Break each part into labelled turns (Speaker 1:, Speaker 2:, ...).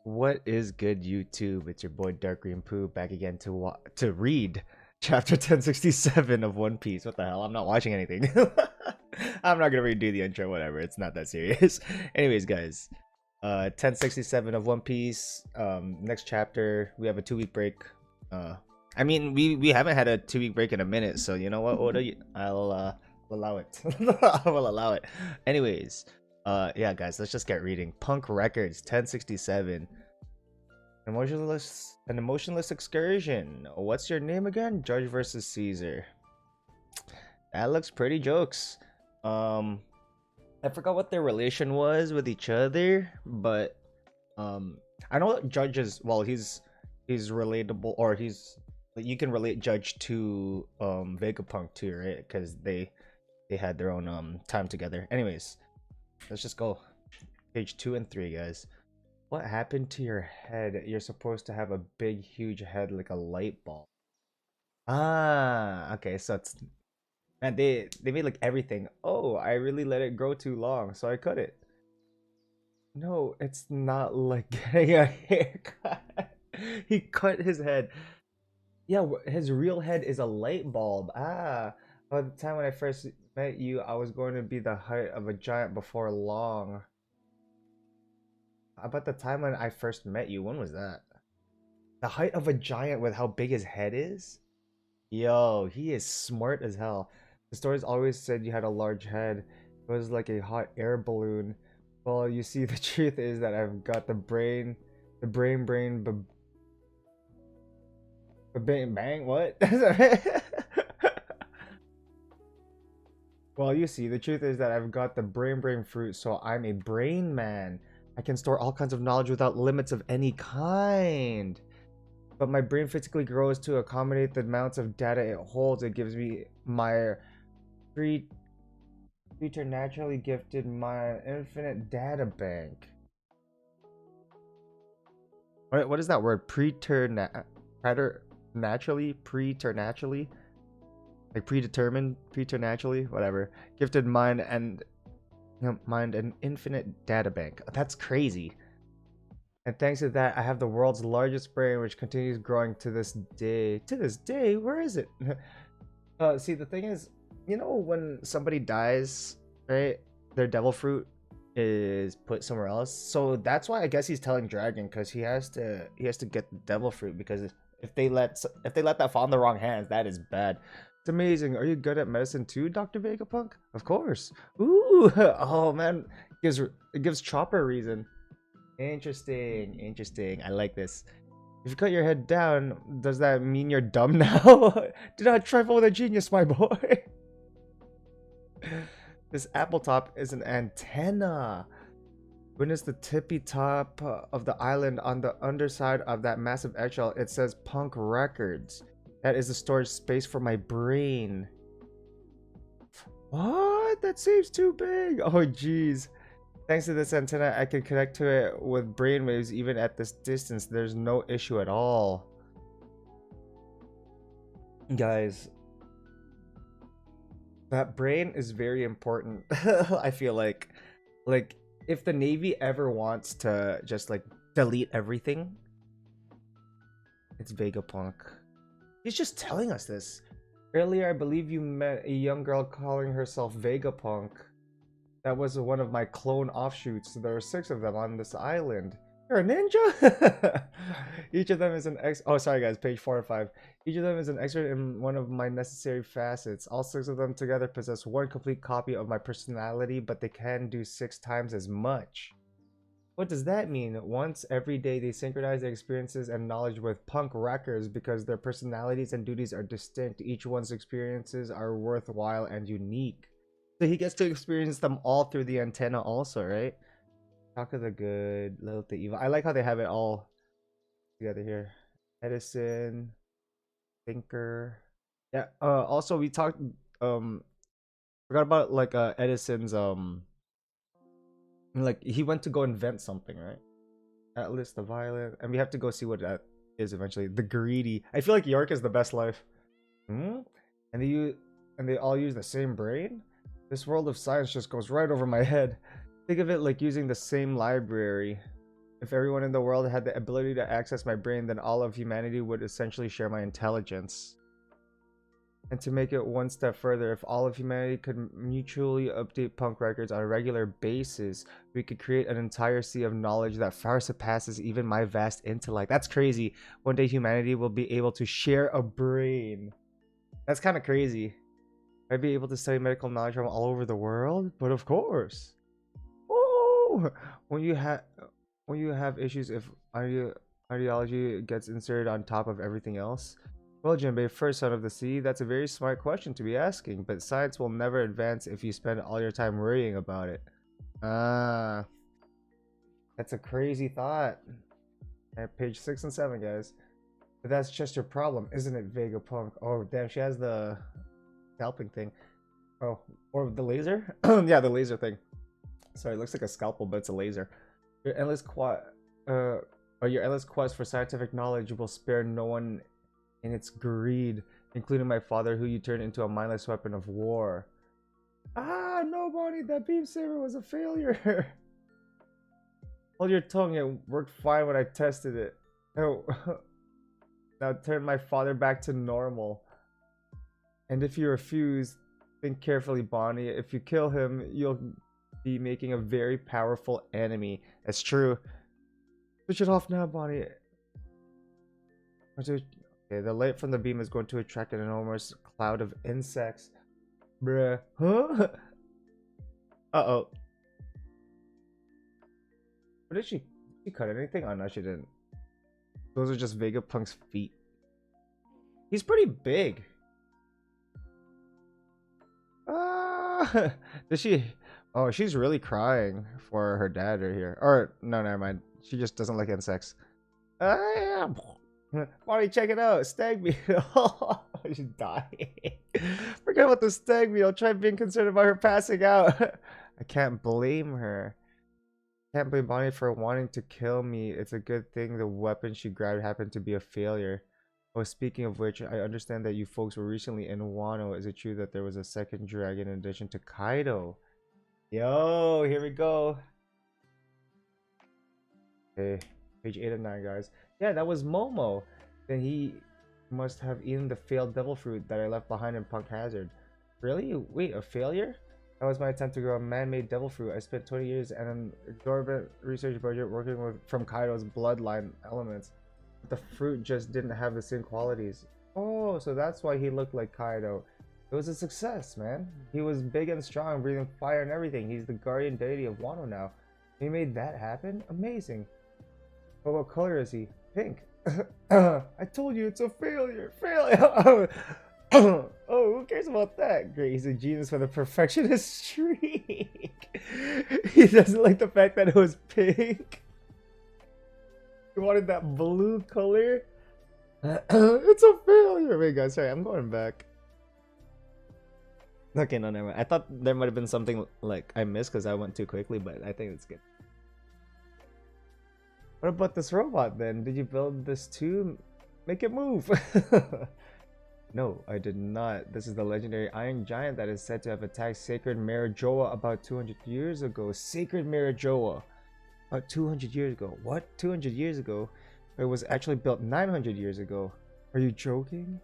Speaker 1: What is good, YouTube? It's your boy Dark Green Poo back again to read chapter 1067 of One Piece. What the hell? I'm not watching anything. I'm not gonna redo the intro. Whatever. It's not that serious. Anyways, guys, 1067 of One Piece. Next chapter. We have a 2 week break. I mean, we haven't had a 2 week break in a minute, so you know what, Oda? I'll allow it. I will allow it. Anyways. Yeah, guys, let's just get reading. Punk Records 1067. An emotionless excursion. What's your name again? Judge versus Caesar. That looks pretty jokes. I forgot what their relation was with each other, but I know Judge is, well, he's relatable, or you can relate Judge to Vegapunk too, right? Because they had their own time together. Anyways, let's just go. Page 2 and 3, guys. What happened to your head? You're supposed to have a big, huge head like a light bulb. Ah, okay. So it's, man, they made like everything. Oh, I really let it grow too long, so I cut it. No, it's not like getting a haircut. He cut his head. Yeah, his real head is a light bulb. Ah, by the time when I first met you, I was going to be the height of a giant before long. About the time when I first met you, when was that? The height of a giant with how big his head is? Yo, he is smart as hell. The stories always said you had a large head. It was like a hot air balloon. Well, you see, the truth is that I've got the brain, bang, bang, what? Well, you see, the truth is that I've got the brain fruit, so I'm a brain man. I can store all kinds of knowledge without limits of any kind. But my brain physically grows to accommodate the amounts of data it holds. It gives me my preternaturally gifted mind, infinite data bank. What is that word? Preternaturally? Like predetermined, preternaturally, whatever. Gifted mind and an infinite data bank. That's crazy. And thanks to that, I have the world's largest brain, which continues growing to this day. To this day? Where is it? See, the thing is, you know, when somebody dies, right? Their devil fruit is put somewhere else. So that's why I guess he's telling Dragon, because he has to get the devil fruit, because if they let that fall in the wrong hands, that is bad. It's amazing. Are you good at medicine too, Dr. Vegapunk? Of course. Ooh, oh man, it gives Chopper a reason. Interesting. I like this. If you cut your head down, does that mean you're dumb now? Do not trifle with a genius, my boy. This apple top is an antenna. Witness the tippy top of the island. On the underside of that massive eggshell, it says Punk Records. That is the storage space for my brain. What? That seems too big. Oh, jeez. Thanks to this antenna, I can connect to it with brainwaves even at this distance. There's no issue at all. Guys, that brain is very important. I feel like if the Navy ever wants to just like delete everything, it's Vegapunk. He's just telling us this. Earlier, I believe you met a young girl calling herself Vegapunk. That was one of my clone offshoots. There are 6 of them on this island. You're a ninja? Each of them is an oh, sorry guys, page 4 and 5. Each of them is an expert in one of my necessary facets. All 6 of them together possess one complete copy of my personality, but they can do 6 times as much. What does that mean? Once every day, they synchronize their experiences and knowledge with Punk Records because their personalities and duties are distinct. Each one's experiences are worthwhile and unique. So he gets to experience them all through the antenna also, right? Talk of the good, Lilith the evil. I like how they have it all together here. Edison, Thinker. Yeah, also we talked forgot about like Edison's like he went to go invent something, right? Atlas the Violent, and we have to go see what that is eventually. The Greedy. I feel like York is the best life. And they all use the same brain? This world of science just goes right over my head. Think of it like using the same library. If everyone in the world had the ability to access my brain, then all of humanity would essentially share my intelligence. And to make it one step further, if all of humanity could mutually update punk records on a regular basis, we could create an entire sea of knowledge that far surpasses even my vast intellect. That's crazy. One day humanity will be able to share a brain. That's kind of crazy. I'd be able to study medical knowledge from all over the world, but of course. Oh, when you have issues, if ideology gets inserted on top of everything else. Well, Jinbei, first son of the sea, that's a very smart question to be asking, but science will never advance if you spend all your time worrying about it. Ah, that's a crazy thought. At page 6 and 7, guys. But that's just your problem, isn't it, Vegapunk? Oh, damn, she has the scalping thing. Oh, or the laser? Yeah, the laser thing. Sorry, it looks like a scalpel, but it's a laser. Your endless your endless quest for scientific knowledge will spare no one in its greed, including my father, who you turned into a mindless weapon of war. Ah, no, Bonnie, that beam saber was a failure. Hold your tongue, it worked fine when I tested it. Oh, now turn my father back to normal. And if you refuse, think carefully, Bonnie. If you kill him, you'll be making a very powerful enemy. That's true. Switch it off now, Bonnie. Okay, the light from the beam is going to attract an enormous cloud of insects. Bruh. Huh? Uh-oh. What did she cut anything? Oh, no, she didn't. Those are just Vegapunk's feet. He's pretty big. Ah! Does she... Oh, she's really crying for her dad right here. Or, no, never mind. She just doesn't like insects. Bonnie, check it out. Stag beetle. She's dying. Forget about the stag beetle. Try being concerned about her passing out. I can't blame her. Can't blame Bonnie for wanting to kill me. It's a good thing the weapon she grabbed happened to be a failure. Oh, speaking of which, I understand that you folks were recently in Wano. Is it true that there was a second dragon in addition to Kaido? Yo, here we go. Okay, page 8 and 9, guys. Yeah, that was Momo. Then he must have eaten the failed devil fruit that I left behind in Punk Hazard. Really? Wait, a failure? That was my attempt to grow a man-made devil fruit. I spent 20 years and an exorbitant research budget working from Kaido's bloodline elements. But the fruit just didn't have the same qualities. Oh, so that's why he looked like Kaido. It was a success, man. He was big and strong, breathing fire and everything. He's the guardian deity of Wano now. He made that happen? Amazing. But what color is he? Pink. I told you it's a failure. Failure. Oh, who cares about that? Great, he's a genius with a perfectionist streak. He doesn't like the fact that it was pink. He wanted that blue color. It's a failure. Wait, guys, sorry, I'm going back. Okay, no, never mind. I thought there might have been something like I missed because I went too quickly, but I think it's good. What about this robot then? Did you build this too? Make it move. No, I did not. This is the legendary Iron Giant that is said to have attacked Sacred Marijoa about 200 years ago. Sacred Marijoa. About 200 years ago. What? 200 years ago? It was actually built 900 years ago. Are you joking?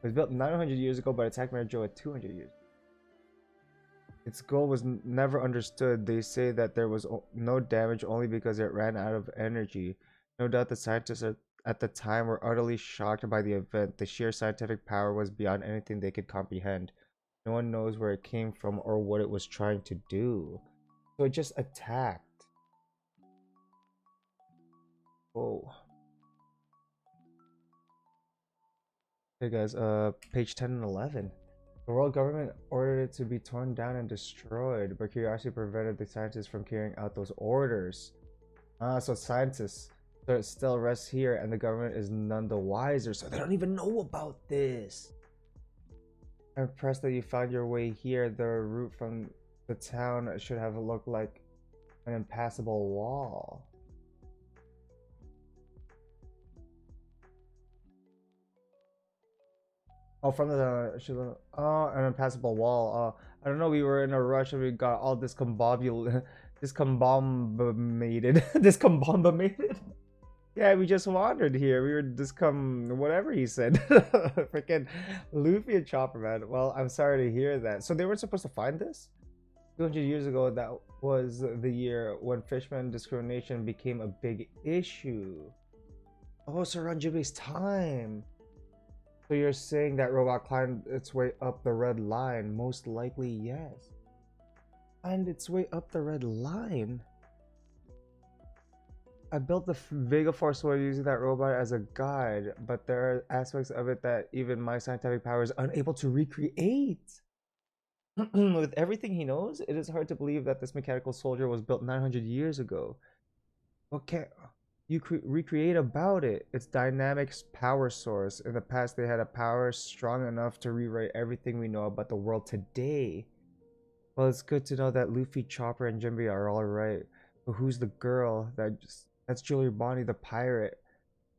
Speaker 1: It was built 900 years ago but attacked Marijoa 200 years. Its goal was never understood. They say that there was no damage only because it ran out of energy. No doubt the scientists at the time were utterly shocked by the event. The sheer scientific power was beyond anything they could comprehend. No one knows where it came from or what it was trying to do. So it just attacked. Oh. Hey guys, page 10 and 11. The world government ordered it to be torn down and destroyed, but curiosity prevented the scientists from carrying out those orders. So scientists. So it still rests here, and the government is none the wiser, so they don't even know about this. I'm impressed that you found your way here. The route from the town should have looked like an impassable wall. Oh, from the an impassable wall. I don't know. We were in a rush and we got all discombobulated. Discombobulated. Discombobulated. Yeah, we just wandered here. We were whatever he said. Freaking Luffy and Chopper, man. Well, I'm sorry to hear that. So they weren't supposed to find this? 200 years ago, that was the year when fisherman discrimination became a big issue. Oh, so around Jimmy's time. So you're saying that robot climbed its way up the red line? Most likely, yes. And its way up the red line? I built the Vega Force while using that robot as a guide, but there are aspects of it that even my scientific power is unable to recreate. With everything he knows, it is hard to believe that this mechanical soldier was built 900 years ago. What can you recreate about it? Its dynamic power source. In the past, they had a power strong enough to rewrite everything we know about the world today. Well, it's good to know that Luffy, Chopper, and Jinbe are all right. But who's the girl? That's Julie Bonnie, the pirate.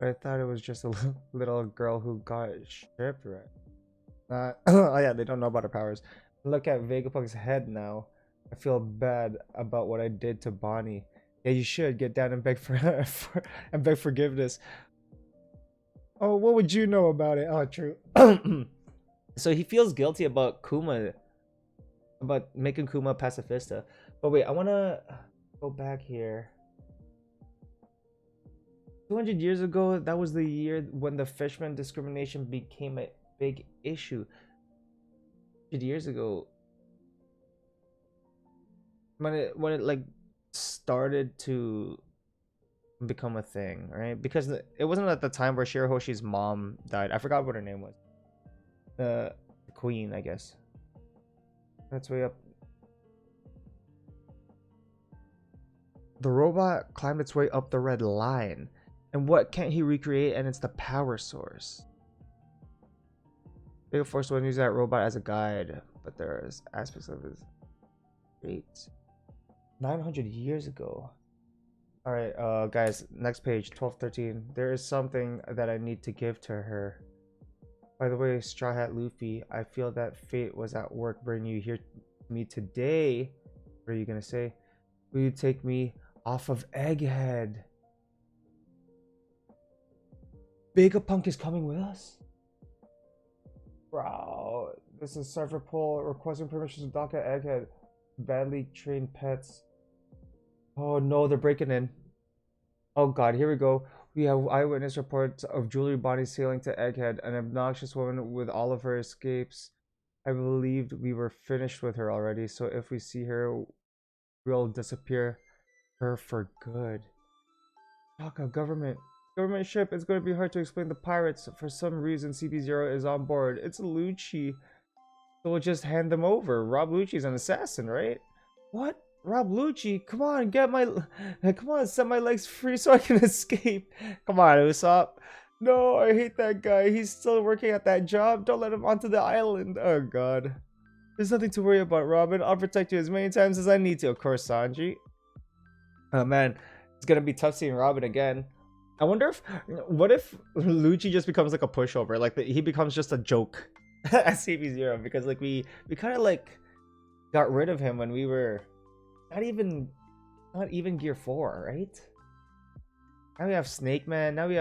Speaker 1: But I thought it was just a little girl who got stripped, right? Oh yeah, they don't know about her powers. Look at Vegapunk's head now. I feel bad about what I did to Bonnie. Yeah, you should get down and beg and beg forgiveness. Oh, what would you know about it? Oh, true. So he feels guilty about Kuma, about making Kuma pacifista. But wait, I wanna go back here. 200 years ago, that was the year when the fisherman discrimination became a big issue. 100 years ago, when it like started to become a thing, right? Because it wasn't at the time where Shirahoshi's mom died. I forgot what her name was. The queen, I guess. That's way up. The robot climbed its way up the red line. And what can't he recreate? And it's the power source. Vega Force will use that robot as a guide, but there's aspects of his fate. 900 years ago. Alright, guys, next page, 1213. There is something that I need to give to her. By the way, Straw Hat Luffy, I feel that fate was at work bringing you here to me today. What are you gonna say? Will you take me off of Egghead? Vegapunk is coming with us? Bro, this is Cypherpole requesting permission to dock at Egghead. Badly trained pets. Oh no, they're breaking in. Oh god, here we go. We have eyewitness reports of Julie Bonnie sailing to Egghead, an obnoxious woman with all of her escapes. I believed we were finished with her already, so if we see her, we'll disappear her for good. Shaka, government ship. It's going to be hard to explain the pirates. For some reason, CP0 is on board. It's Lucci. So we'll just hand them over. Rob Lucci's an assassin, right? What? Rob Lucci? Come on, come on, set my legs free so I can escape. Come on, Usopp. No, I hate that guy. He's still working at that job. Don't let him onto the island. Oh god. There's nothing to worry about, Robin. I'll protect you as many times as I need to. Of course, Sanji. Oh man, it's gonna be tough seeing Robin again. I wonder what if Lucci just becomes like a pushover, like he becomes just a joke at CP0, because like we kind of like got rid of him when we were not even Gear 4, right? Now we have Snake Man. Now we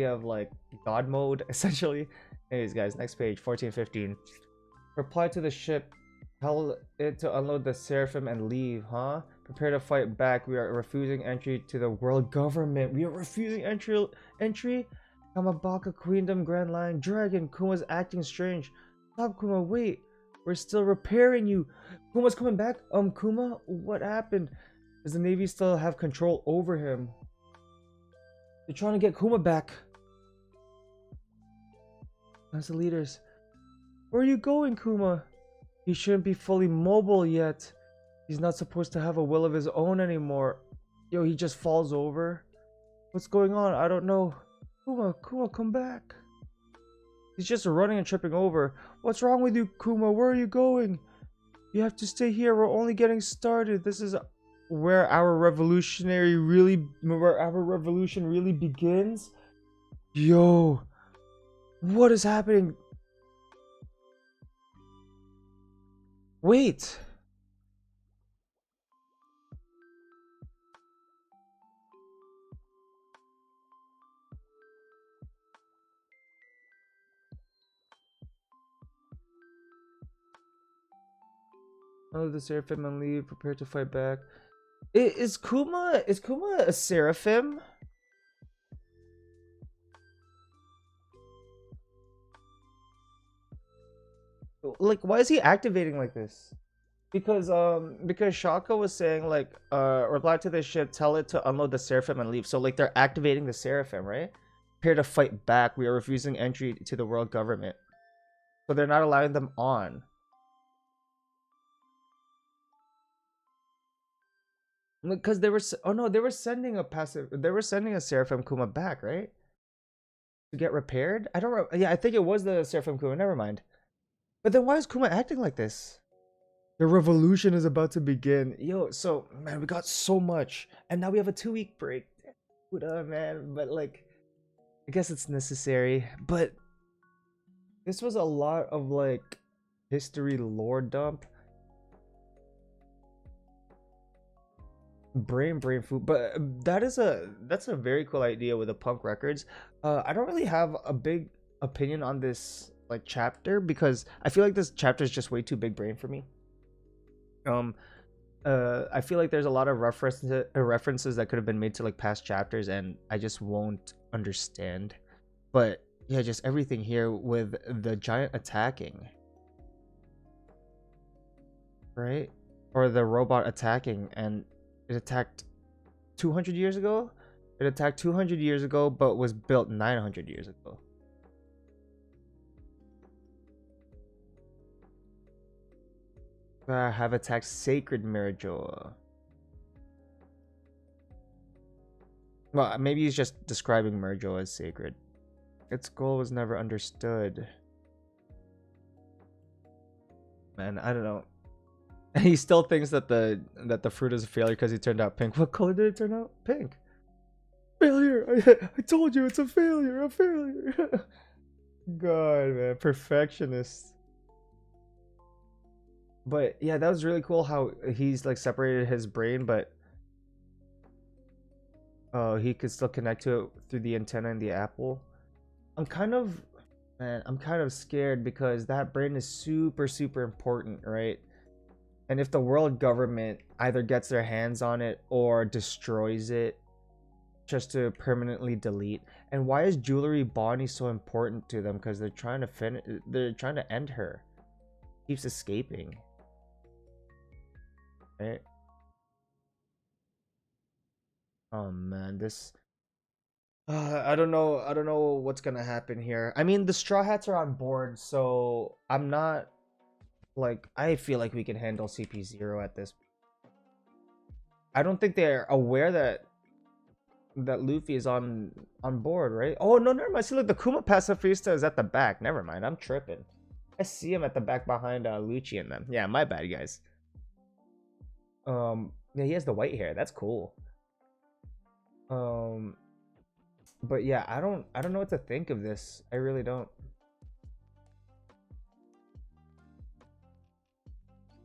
Speaker 1: have like God mode essentially. Anyways, guys, next page, 1415. Reply to the ship. Tell it to unload the Seraphim and leave, huh? Prepare to fight back. We are refusing entry to the world government. We are refusing entry? Kamabaka Queendom Grand Line Dragon. Kuma's acting strange. Stop, Kuma, wait. We're still repairing you. Kuma's coming back? Kuma? What happened? Does the Navy still have control over him? They're trying to get Kuma back. As the leaders. Where are you going, Kuma? He shouldn't be fully mobile yet. He's not supposed to have a will of his own anymore. Yo, he just falls over. What's going on? I don't know. Kuma, come back. He's just running and tripping over. What's wrong with you, Kuma? Where are you going? You have to stay here. We're only getting started. This is where our revolution really begins. Yo, what is happening? Wait. Oh, the Seraphim and leave, prepare to fight back. Is Kuma a Seraphim? Like, why is he activating like this? Because Shaka was saying like reply to the ship, tell it to unload the Seraphim and leave. So like they're activating the Seraphim, right? Prepare to fight back. We are refusing entry to the world government. So they're not allowing them on. Because they were oh no, they were sending a Seraphim Kuma back, right? To get repaired? I don't yeah, I think it was the Seraphim Kuma, never mind. But then why is Kuma acting like this? The revolution is about to begin. Yo, so man, we got so much. And now we have a 2-week break. Man, but like I guess it's necessary. But this was a lot of like history lore dump. Brain food, but that's a very cool idea with the punk records. I don't really have a big opinion on this like chapter because I feel like this chapter is just way too big brain for me. I feel like there's a lot of references that could have been made to like past chapters and I just won't understand. But yeah, just everything here with the giant attacking, right? Or the robot attacking, and it attacked 200 years ago. It attacked 200 years ago, but was built 900 years ago. Have attacked sacred Mirajoa. Well, maybe he's just describing Mirajoa as sacred. Its goal was never understood. Man, I don't know. And he still thinks that the fruit is a failure because he turned out pink. What color did it turn out? Pink. Failure. I told you it's a failure. A failure. God, man, perfectionist. But yeah, that was really cool how he's like separated his brain, but he could still connect to it through the antenna in the apple. I'm kind of scared because that brain is super important, right? And if the world government either gets their hands on it or destroys it just to permanently delete. And why is Jewelry Bonnie so important to them? Because they're trying to end her. Keeps escaping. Right? Oh man, this I don't know what's gonna happen here. I mean, the Straw Hats are on board, so I'm not like I feel like we can handle CP0 at this. I don't think they're aware that Luffy is on board, right? Oh no, never mind. See, look, the Kuma Pacifista is at the back. Never mind, I'm tripping. I see him at the back behind Lucci and them. Yeah, my bad, guys. Yeah, he has the white hair. That's cool. But yeah, I don't know what to think of this. I really don't.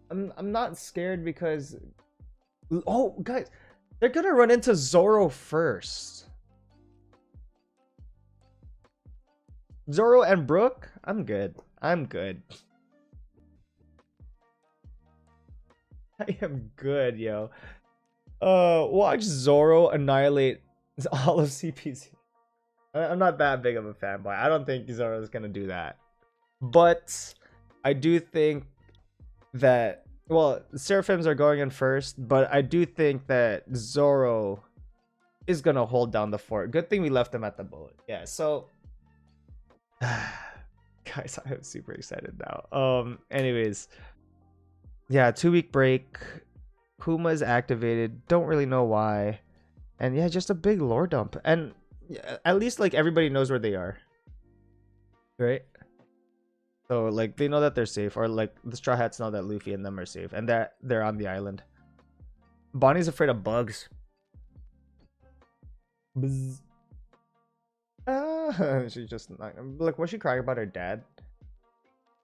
Speaker 1: I'm not scared because oh guys, they're gonna run into Zoro first. Zoro and Brook? I'm good. I'm good. I am good, yo. Watch Zoro annihilate all of CPZ. I'm not that big of a fanboy. I don't think Zoro is gonna do that. But I do think that, well, Seraphims are going in first, but I do think that Zoro is gonna hold down the fort. Good thing we left him at the boat. Yeah, so guys, I'm super excited now. Anyways, yeah, 2-week break. Kuma is activated. Don't really know why. And yeah, just a big lore dump. And at least like everybody knows where they are. Right? So like they know that they're safe, or like the Straw Hats know that Luffy and them are safe and that they're on the island. Bonnie's afraid of bugs. Bzz. She's just not. Look, was she crying about her dad?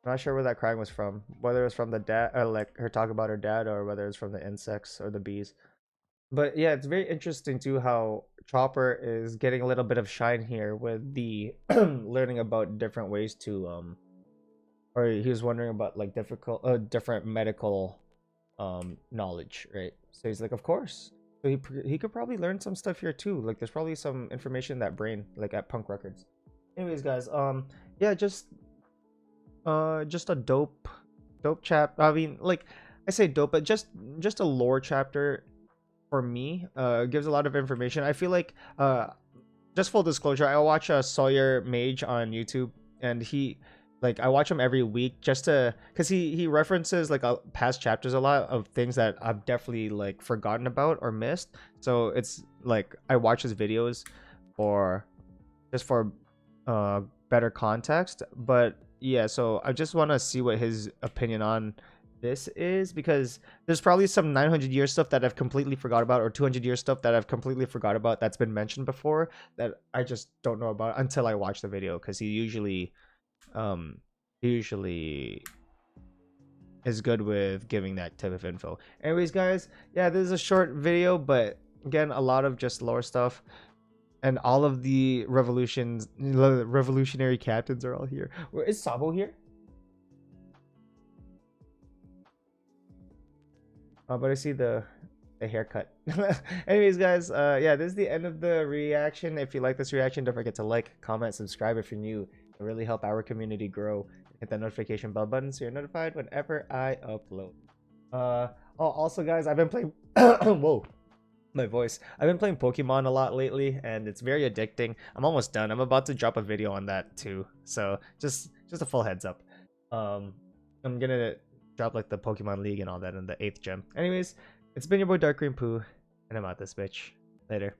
Speaker 1: I'm not sure where that crying was from. Whether it was from the dad, or like her talk about her dad, or whether it's from the insects or the bees. But yeah, it's very interesting too how Chopper is getting a little bit of shine here with the learning about different ways to or he was wondering about like different medical knowledge, right? So he's like, of course. So he could probably learn some stuff here too. Like there's probably some information in that brain, like at Punk Records. Anyways, guys, yeah, just a dope chap. I mean, like I say dope, but just a lore chapter for me. Gives a lot of information. I feel like just full disclosure, I watch Sawyer Mage on YouTube, and I watch him every week just to, cause he references like past chapters a lot of things that I've definitely like forgotten about or missed. So it's like I watch his videos for just for better context. But yeah, so I just want to see what his opinion on this is, because there's probably some 900 year stuff that I've completely forgot about, or 200 year stuff that I've completely forgot about that's been mentioned before that I just don't know about until I watch the video, because um he usually is good with giving that type of info. Anyways, guys, yeah, this is a short video, but again, a lot of just lore stuff. And all of the revolutionary captains are all here. Is Sabo here? But I see the haircut. Anyways, guys, yeah, this is the end of the reaction. If you like this reaction, don't forget to like, comment, subscribe if you're new. It really help our community grow. Hit that notification bell button so you're notified whenever I upload. Oh, also, guys, I've been playing. Whoa. My voice. I've been playing Pokemon a lot lately, and it's very addicting. I'm almost done. I'm about to drop a video on that too, so just a full heads up. I'm gonna drop like the Pokemon League and all that in the 8th gem. Anyways, it's been your boy Dark Green Poo, and I'm out this bitch. Later.